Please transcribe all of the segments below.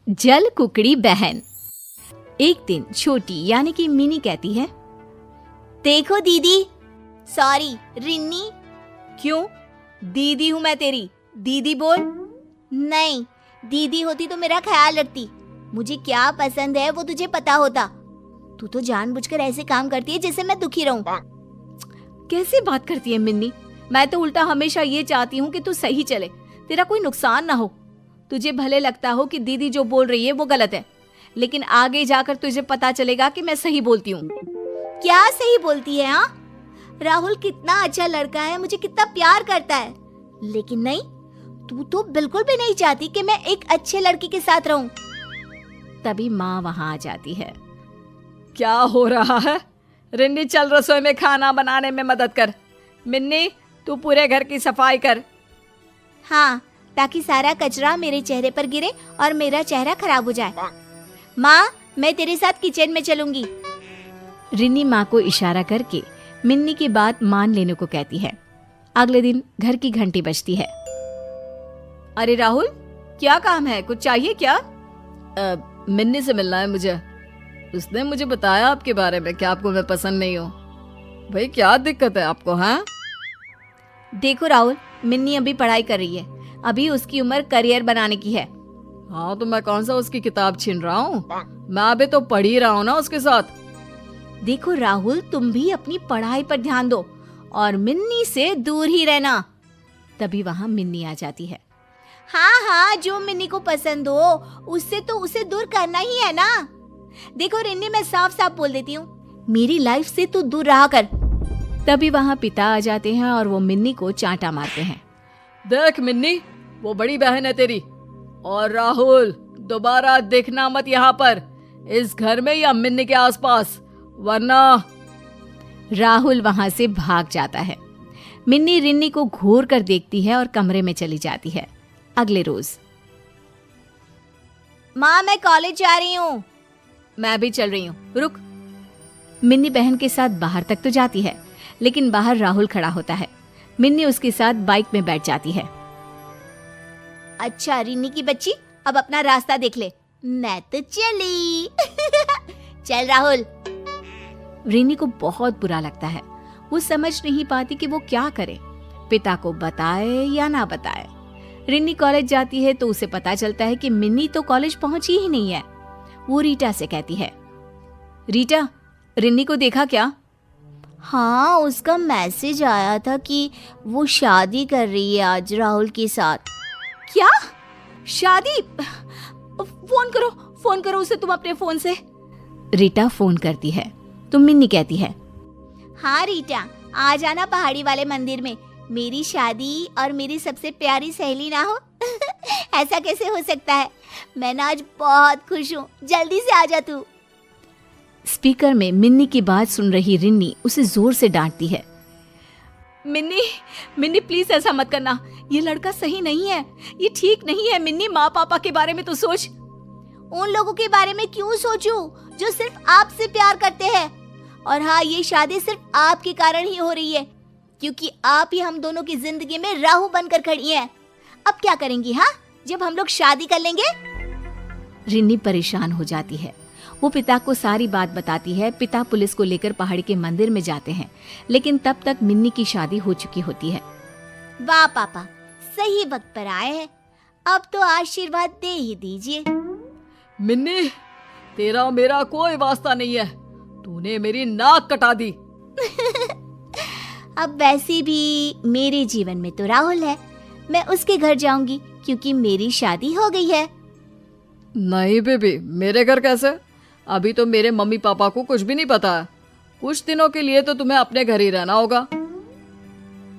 जल कुकड़ी बहन। एक दिन छोटी यानी कि मिनी कहती है, देखो दीदी, सॉरी रिन्नी। क्यों? दीदी हूँ मैं तेरी, दीदी बोल। नहीं, दीदी होती तो मेरा ख्याल रखती। मुझे क्या पसंद है वो तुझे पता होता। तू तो जानबूझकर ऐसे काम करती है जिससे मैं दुखी रहूं। कैसी बात करती है मिन्नी? मैं तो उल्टा हमेशा ये चाहती हूँ कि तू सही चले, तेरा कोई नुकसान ना हो। तुझे भले लगता हो कि दीदी जो बोल रही है वो गलत है, लेकिन आगे जाकर तुझे पता चलेगा कि मैं सही बोलती हूँ। क्या सही बोलती है? हाँ, राहुल कितना अच्छा लड़का है, मुझे कितना प्यार करता है, लेकिन नहीं, तू तो बिल्कुल भी नहीं चाहती कि मैं एक अच्छे लड़के के साथ रहूं। तभी माँ वहाँ आ जाती है। क्या हो रहा है? रिन्नी चल रसोई में खाना बनाने में मदद कर। मिन्नी तू पूरे घर की सफाई कर। हाँ, ताकि सारा कचरा मेरे चेहरे पर गिरे और मेरा चेहरा खराब हो जाए। माँ, मैं तेरे साथ किचन में चलूंगी। रिन्नी माँ को इशारा करके मिन्नी की बात मान लेने को कहती है। अगले दिन घर की घंटी बजती है। अरे राहुल, क्या काम है? कुछ चाहिए क्या? मिन्नी से मिलना है मुझे। उसने मुझे बताया आपके बारे में कि आपको मैं पसंद नहीं हूँ। भाई क्या दिक्कत है आपको? हाँ देखो राहुल, मिन्नी अभी पढ़ाई कर रही है, अभी उसकी उम्र करियर बनाने की है। हाँ तो मैं कौन सा उसकी किताब छीन रहा हूँ? मैं अभी तो पढ़ ही रहा हूँ ना उसके साथ। देखो राहुल, तुम भी अपनी पढ़ाई पर ध्यान दो और मिन्नी से दूर ही रहना। तभी वहाँ मिन्नी आ जाती है। हाँ हाँ, जो मिन्नी को पसंद हो उससे तो उसे दूर करना ही है ना। देखो रिन्नी, मैं साफ साफ बोल देती हूँ, मेरी लाइफ से तू दूर रहा कर। तभी वहाँ पिता आ जाते हैं और वो मिन्नी को चांटा मारते हैं। देख मिन्नी, वो बड़ी बहन है तेरी। और राहुल, दोबारा देखना मत यहाँ पर, इस घर में या मिन्नी के आसपास, वरना। राहुल वहाँ से भाग जाता है। मिन्नी रिन्नी को घूर कर देखती है और कमरे में चली जाती है। अगले रोज, माँ मैं कॉलेज जा रही हूँ। मैं भी चल रही हूँ, रुक। मिन्नी बहन के साथ बाहर तक तो जाती है, लेकिन बाहर राहुल खड़ा होता है। मिन्नी उसके साथ बाइक में बैठ जाती है। अच्छा रिन्नी की बच्ची, अब अपना रास्ता देख ले, मैं तो चली। चल राहुल। रिन्नी को बहुत बुरा लगता है। वो समझ नहीं पाती कि वो क्या करे, पिता को बताए या ना बताए। रिन्नी कॉलेज जाती है तो उसे पता चलता है कि मिन्नी तो कॉलेज पहुंची ही नहीं है। वो रीटा से कहती है, रीटा, रिन्नी को देखा क्या? हाँ, उसका मैसेज आया था कि वो शादी कर रही है आज राहुल के साथ। क्या? शादी? फोन करो उसे तुम अपने फोन से। रीटा फोन करती है तो मिन्नी कहती है, हाँ रीटा, आ जाना पहाड़ी वाले मंदिर में, मेरी शादी और मेरी सबसे प्यारी सहेली ना हो। ऐसा कैसे हो सकता है? मैं ना आज बहुत खुश हूँ, जल्दी से आ जा तू। स्पीकर में मिन्नी की बात सुन रही रिन्नी उसे जोर से डांटती है। मिन्नी प्लीज ऐसा मत करना, ये लड़का सही नहीं है, ये ठीक नहीं है। मिन्नी, माँ पापा के बारे में तो सोच। उन लोगों के बारे में क्यों सोचूं जो सिर्फ आपसे प्यार करते हैं? और हाँ, ये शादी सिर्फ आपके कारण ही हो रही है, क्योंकि आप ही हम दोनों की जिंदगी में राहु बनकर खड़ी हैं। अब क्या करेंगी हाँ, जब हम लोग शादी कर लेंगे? रिन्नी परेशान हो जाती है। वो पिता को सारी बात बताती है। पिता पुलिस को लेकर पहाड़ी के मंदिर में जाते हैं, लेकिन तब तक मिन्नी की शादी हो चुकी होती है। वाह पापा, सही वक्त पर आए हैं, अब तो आशीर्वाद दे ही दीजिए। मिन्नी, तेरा और मेरा कोई वास्ता नहीं है, तूने मेरी नाक कटा दी। अब वैसे भी मेरे जीवन में तो राहुल है, मैं उसके घर जाऊंगी क्योंकि मेरी शादी हो गई है। नहीं बेबी, मेरे घर कैसे? अभी तो मेरे मम्मी पापा को कुछ भी नहीं पता है। कुछ दिनों के लिए तो तुम्हें अपने घर ही रहना होगा।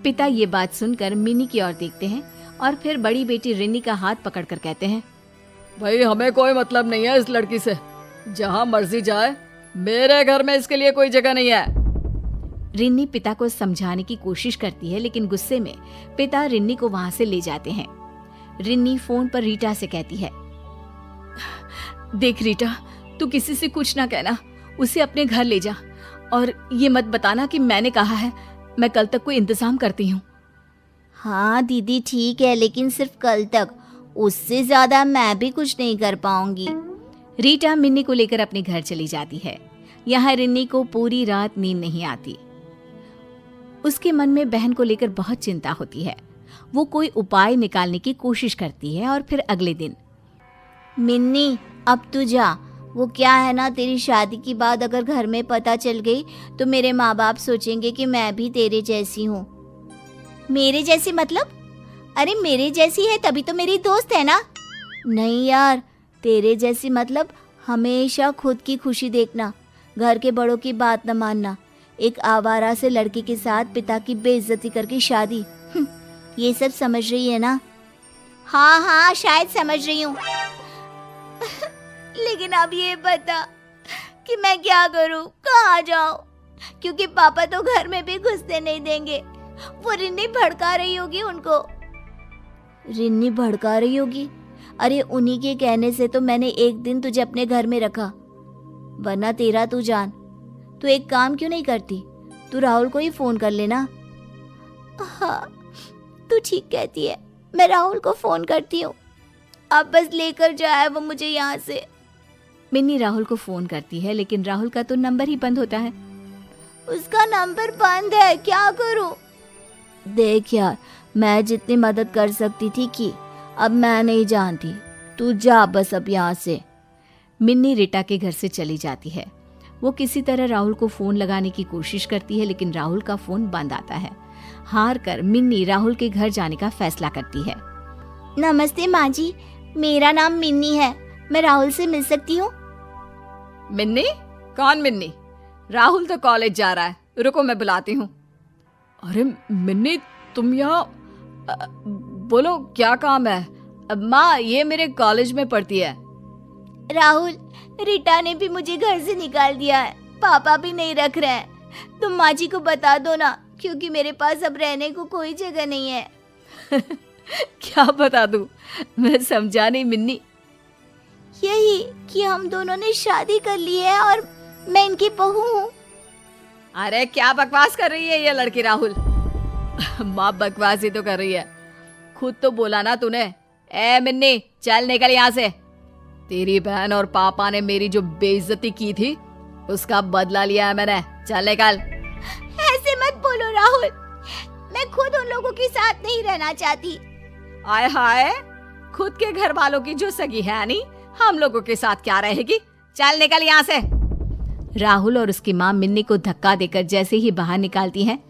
पिता ये बात सुनकर मिन्नी की ओर देखते हैं और फिर बड़ी बेटी रिन्नी का हाथ पकड़कर कहते हैं, भाई हमें कोई मतलब नहीं है इस लड़की से, जहाँ मर्जी जाए, मेरे घर में इसके लिए कोई जगह नहीं है। रिन्नी पिता को समझाने की कोशिश करती है, लेकिन गुस्से में पिता रिन्नी को वहां से ले जाते हैं। रिन्नी फोन पर रीटा से कहती है, देख रीटा, तू किसी से कुछ ना कहना, उसे अपने घर ले जा और ये मत बताना कि मैंने कहा है। मैं कल तक कोई इंतजाम करती हूँ। हाँ दीदी ठीक है, लेकिन सिर्फ कल तक, उससे ज्यादा मैं भी कुछ नहीं कर पाऊंगी। रीटा मिन्नी को लेकर अपने घर चली जाती है। यहाँ रिन्नी को पूरी रात नींद नहीं आती। उसके मन में बहन को लेकर बहुत चिंता होती है। वो कोई उपाय निकालने की कोशिश करती है और फिर अगले दिन, मिन्नी अब तू जा। वो क्या है ना, तेरी शादी की बात अगर घर में पता चल गई तो मेरे माँ बाप सोचेंगे कि मैं भी तेरे जैसी हूँ। मेरे जैसी मतलब? अरे मेरे जैसी है तभी तो मेरी दोस्त है ना। नहीं यार, तेरे जैसी मतलब हमेशा खुद की खुशी देखना, घर के बड़ों की बात न मानना, एक आवारा से लड़की के साथ पिता की बेइज्जती करके शादी। ये सब समझ रही है ना? हाँ हाँ, शायद समझ रही हूँ। लेकिन अब ये बता कि मैं क्या करूं, कहाँ जाऊं? क्योंकि पापा तो घर में भी घुसने नहीं देंगे। वो रिन्नी भड़का रही होगी उनको। रिन्नी भड़का रही होगी? अरे उन्हीं के कहने से तो मैंने एक दिन तुझे अपने घर में रखा, वरना तेरा तू जान। तू एक काम क्यों नहीं करती, तू राहुल को ही फोन कर लेना। हाँ तू ठीक कहती है, मैं राहुल को फोन करती हूँ। अब बस लेकर जाए वो मुझे यहाँ से। मिन्नी राहुल को फोन करती है लेकिन राहुल का तो नंबर ही बंद होता है। उसका नंबर बंद है, क्या करूं? देख यार, मैं जितनी मदद कर सकती थी की, अब मैं नहीं जानती। तू जा बस अब यहाँ से। मिन्नी रीटा के घर से चली जाती है। वो किसी तरह राहुल को फोन लगाने की कोशिश करती है लेकिन राहुल का फोन बंद आता है। हार कर मिन्नी राहुल के घर जाने का फैसला करती है। नमस्ते माँ जी, मेरा नाम मिन्नी है, मैं राहुल से मिल सकती हूँ? मिन्नी? कौन मिन्नी? राहुल तो कॉलेज जा रहा है, रुको मैं बुलाती हूँ। अरे मिन्नी, तुम यहाँ? बोलो क्या काम है? माँ, ये मेरे कॉलेज में पढ़ती है। राहुल, रीटा ने भी मुझे घर से निकाल दिया है, पापा भी नहीं रख रहे हैं। तुम माँ जी को बता दो ना, क्योंकि मेरे पास अब रहने को कोई जगह नहीं है। क्या बता दूँ? मैं समझा नहीं मिन्नी। यही कि हम दोनों ने शादी कर ली है और मैं इनकी बहू हूँ। अरे क्या बकवास कर रही है ये लड़की राहुल? माँ बकवास ही तो कर रही है, खुद तो बोला ना तूने। ए मिन्नी, चल निकल यहाँ से। तेरी बहन और पापा ने मेरी जो बेइज्जती की थी उसका बदला लिया है मैंने, चल निकल। ऐसे मत बोलो राहुल, मैं खुद उन लोगों के साथ नहीं रहना चाहती। आय हाय, खुद के घर वालों की जो सगी है नहीं, हम लोगों के साथ क्या रहेगी? चल निकल यहाँ से। राहुल और उसकी माँ मिन्नी को धक्का देकर जैसे ही बाहर निकालती हैं,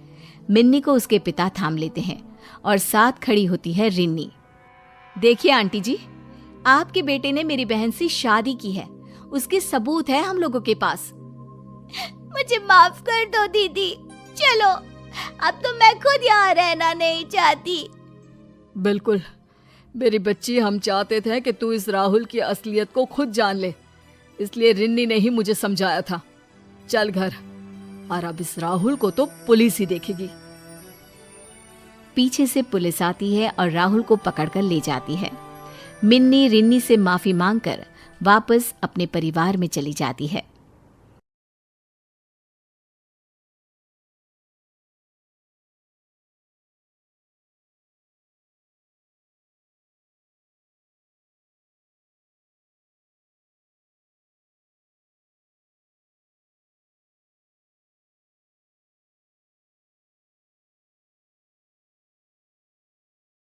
मिन्नी को उसके पिता थाम लेते हैं और साथ खड़ी होती है रिन्नी। देखिए आंटी जी, आपके बेटे ने मेरी बहन से शादी की है, उसके सबूत है हम लोगों के पास। मुझे माफ कर दो दीदी, चलो अब तो मैं खुद यहाँ रहना नहीं चाहती। बिल्कुल मेरी बच्ची, हम चाहते थे कि तू इस राहुल की असलियत को खुद जान ले, इसलिए रिन्नी ने ही मुझे समझाया था। चल घर, और अब इस राहुल को तो पुलिस ही देखेगी। पीछे से पुलिस आती है और राहुल को पकड़कर ले जाती है। मिन्नी रिन्नी से माफी मांगकर वापस अपने परिवार में चली जाती है।